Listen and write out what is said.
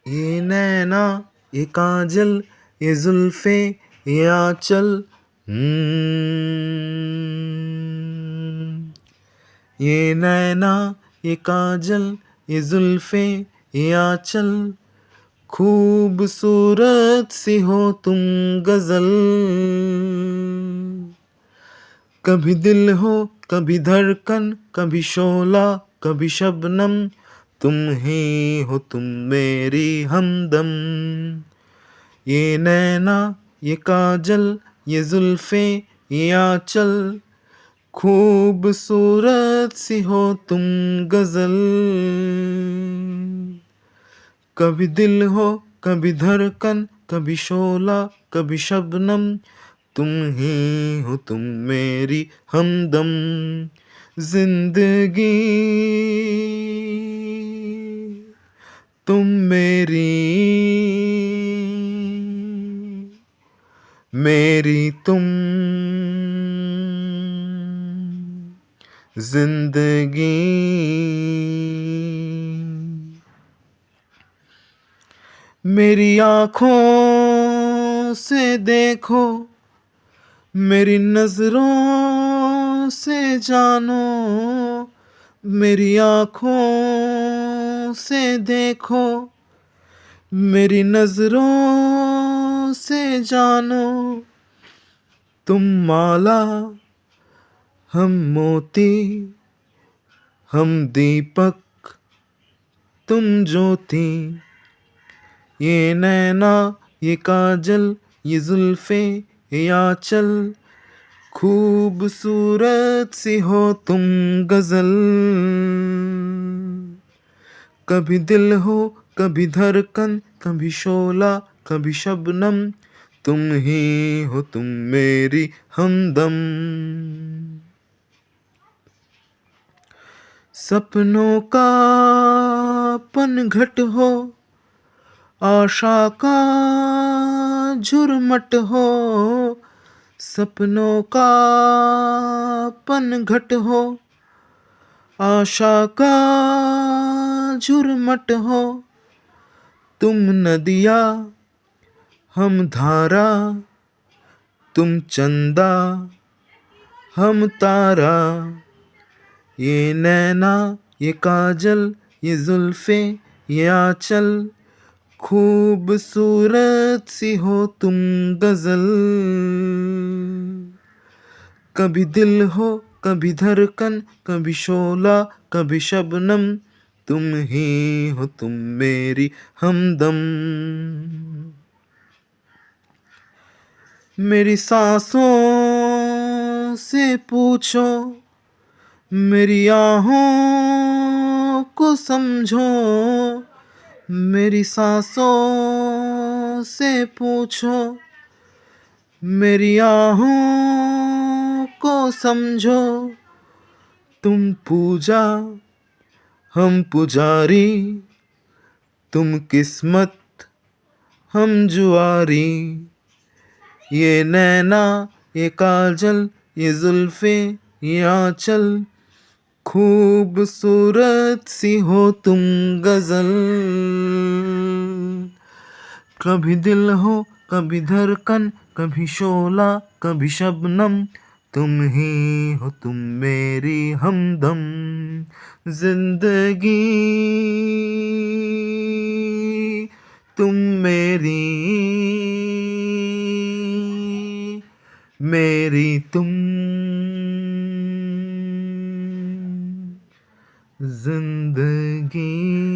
ये नैना, ये काजल, ये जुल्फे, ये आंचल। ये नैना, ये काजल, ये जुल्फे, ये आंचल। खूबसूरत सी हो तुम गजल। कभी दिल हो, कभी धड़कन, कभी शोला, कभी शबनम। तुम ही हो तुम मेरी हमदम। ये नैना, ये काजल, ये जुल्फे, ये आंचल। खूबसूरत सी हो तुम गजल। कभी दिल हो, कभी धड़कन, कभी शोला, कभी शबनम। तुम ही हो तुम मेरी हमदम। जिंदगी तुम मेरी, मेरी तुम जिंदगी। मेरी आँखों से देखो, मेरी नजरों से जानो। मेरी आँखों से देखो, मेरी नजरों से जानो। तुम माला, हम मोती, हम दीपक, तुम ज्योति। ये नैना, ये काजल, ये जुल्फे, ये आंचल। खूबसूरत सी हो तुम गजल। कभी दिल हो, कभी धड़कन, कभी शोला, कभी शबनम। तुम ही हो तुम मेरी हमदम। सपनों का पनघट हो, आशा का झुरमट हो। सपनों का पनघट हो, आशा का झुरमट हो। तुम नदिया, हम धारा, तुम चंदा, हम तारा। ये नैना, ये काजल, ये जुल्फे, ये आंचल। खूबसूरत सी हो तुम गजल। कभी दिल हो, कभी धड़कन, कभी शोला, कभी शबनम। तुम ही हो तुम मेरी हमदम। मेरी सांसों से पूछो, मेरी आहों को समझो। मेरी सांसों से पूछो, मेरी आहों को समझो। तुम पूजा, हम पुजारी, तुम किस्मत, हम जुआरी। ये नैना, ये काजल, ये जुल्फे, ये आंचल। खूबसूरत सी हो तुम गजल। कभी दिल हो, कभी धड़कन, कभी शोला, कभी शबनम। तुम ही हो तुम मेरी हमदम। जिंदगी तुम मेरी, मेरी तुम जिंदगी।